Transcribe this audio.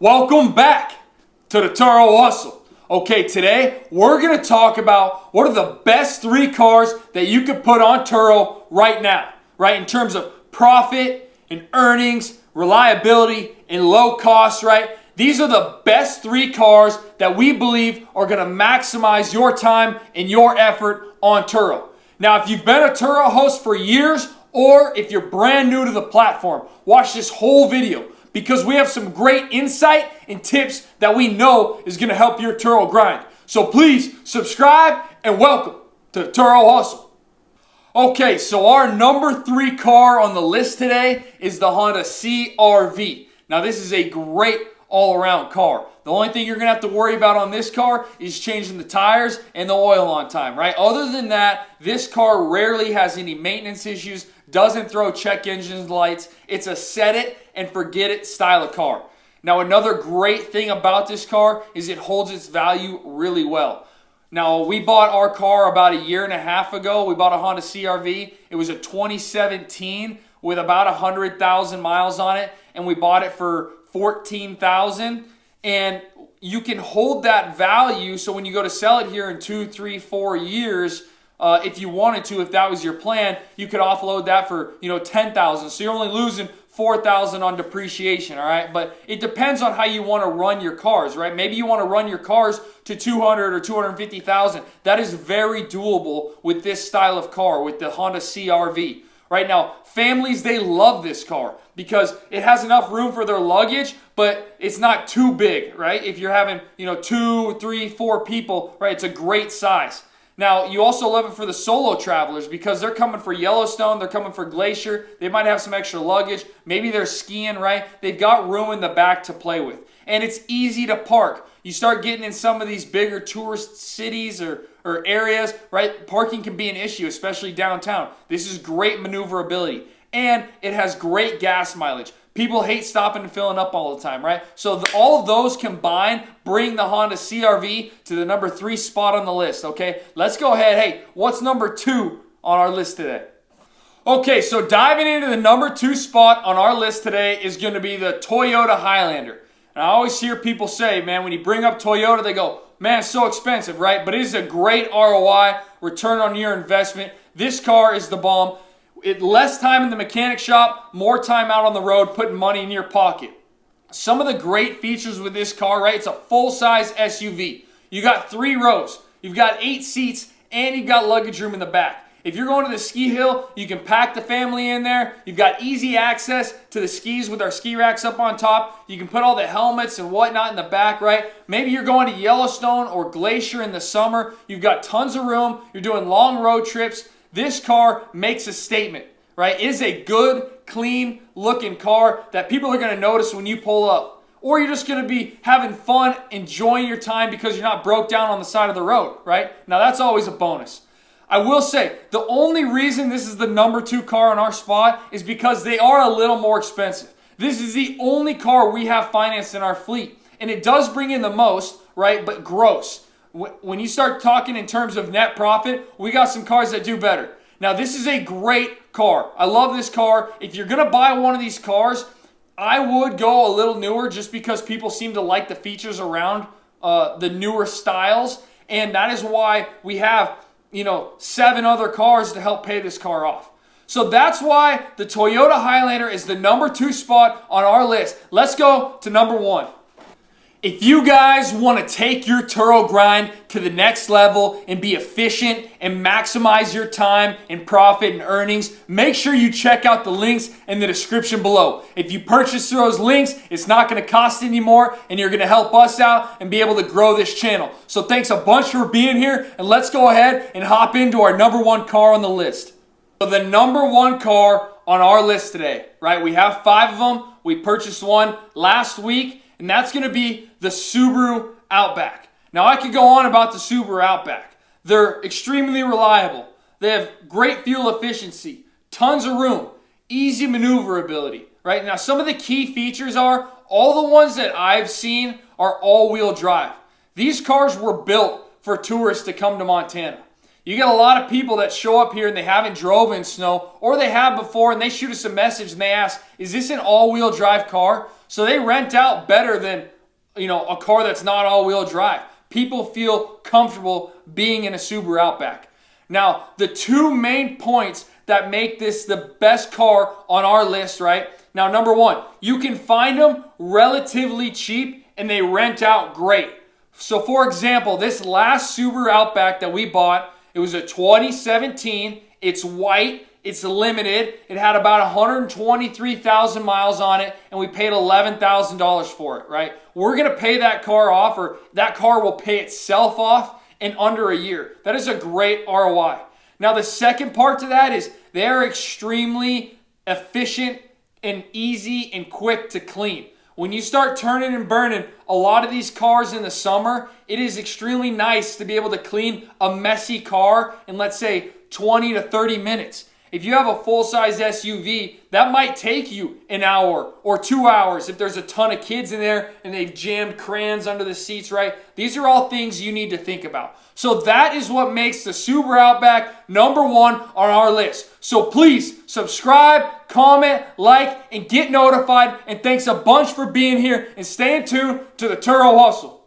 Welcome back to the Turo Hustle. Okay, today we're going to talk about what are the best 3 cars that you could put on Turo right now, right? In terms of profit and earnings, reliability, and low cost, right? These are the best 3 cars that we believe are going to maximize your time and your effort on Turo. Now, if you've been a Turo host for years or if you're brand new to the platform, watch this whole video, because we have some great insight and tips that we know is going to help your Turo grind. So please subscribe and welcome to the Turo Hustle. Okay, so our number 3 car on the list today is the Honda CR-V. Now this is a great all-around car. The only thing you're going to have to worry about on this car is changing the tires and the oil on time, right? Other than that, this car rarely has any maintenance issues, doesn't throw check engine lights. It's a set it and forget it style of car. Now, another great thing about this car is it holds its value really well. Now, we bought our car about a year and a half ago. We bought a Honda CR-V. It was a 2017 with about 100,000 miles on it, and we bought it for $14,000. And you can hold that value, so when you go to sell it here in 2, 3, 4 years, if you wanted to, if that was your plan, you could offload that for, $10,000. So you're only losing $4,000 on depreciation, all right? But it depends on how you want to run your cars, right? Maybe you want to run your cars to 200 or 250,000. That is very doable with this style of car, with the Honda CR-V. Right now, families, they love this car because it has enough room for their luggage, but it's not too big, right? If you're having, 2, 3, 4 people, right, it's a great size. Now, you also love it for the solo travelers because they're coming for Yellowstone, they're coming for Glacier, they might have some extra luggage, maybe they're skiing, right? They've got room in the back to play with. And it's easy to park. You start getting in some of these bigger tourist cities or areas, right? Parking can be an issue, especially downtown. This is great maneuverability. And it has great gas mileage. People hate stopping and filling up all the time, right? So all of those combined bring the Honda CR-V to the number 3 spot on the list, okay? Let's go ahead. Hey, what's number 2 on our list today? Okay, so diving into the number 2 spot on our list today is going to be the Toyota Highlander. And I always hear people say, man, when you bring up Toyota, they go, man, it's so expensive, right? But it is a great ROI, return on your investment. This car is the bomb. Less time in the mechanic shop, more time out on the road, putting money in your pocket. Some of the great features with this car, right? It's a full-size SUV. You got 3 rows. You've got 8 seats, and you've got luggage room in the back. If you're going to the ski hill, you can pack the family in there. You've got easy access to the skis with our ski racks up on top. You can put all the helmets and whatnot in the back, right? Maybe you're going to Yellowstone or Glacier in the summer. You've got tons of room. You're doing long road trips. This car makes a statement, right? It is a good, clean looking car that people are going to notice when you pull up. Or you're just going to be having fun, enjoying your time because you're not broke down on the side of the road, right? Now that's always a bonus. I will say, the only reason this is the number 2 car on our spot is because they are a little more expensive. This is the only car we have financed in our fleet. And it does bring in the most, right? But gross. When you start talking in terms of net profit, we got some cars that do better. Now, this is a great car. I love this car. If you're going to buy one of these cars, I would go a little newer just because people seem to like the features around the newer styles. And that is why we have 7 other cars to help pay this car off. So that's why the Toyota Highlander is the number 2 spot on our list. Let's go to number 1. If you guys want to take your Turo grind to the next level and be efficient and maximize your time and profit and earnings, make sure you check out the links in the description below. If you purchase through those links, it's not going to cost anymore and you're going to help us out and be able to grow this channel. So thanks a bunch for being here, and let's go ahead and hop into our number 1 car on the list. So the number 1 car on our list today, right? We have 5 of them. We purchased one last week. And that's going to be the Subaru Outback. Now, I could go on about the Subaru Outback. They're extremely reliable. They have great fuel efficiency, tons of room, easy maneuverability, right? Now, some of the key features are, all the ones that I've seen are all-wheel drive. These cars were built for tourists to come to Montana. You get a lot of people that show up here and they haven't drove in snow, or they have before, and they shoot us a message and they ask, is this an all-wheel drive car? So they rent out better than, a car that's not all-wheel drive. People feel comfortable being in a Subaru Outback. Now, the two main points that make this the best car on our list, right? Now, number one, you can find them relatively cheap and they rent out great. So, for example, this last Subaru Outback that we bought, it was a 2017. It's white. It's limited. It had about 123,000 miles on it, and we paid $11,000 for it, right? We're going to pay that car off, or that car will pay itself off in under a year. That is a great ROI. Now, the second part to that is they're extremely efficient and easy and quick to clean. When you start turning and burning a lot of these cars in the summer, it is extremely nice to be able to clean a messy car in, let's say, 20 to 30 minutes. If you have a full-size SUV, that might take you an hour or 2 hours if there's a ton of kids in there and they've jammed crayons under the seats, right? These are all things you need to think about. So that is what makes the Subaru Outback number one on our list. So please subscribe, comment, like, and get notified. And thanks a bunch for being here and staying tuned to the Turo Hustle.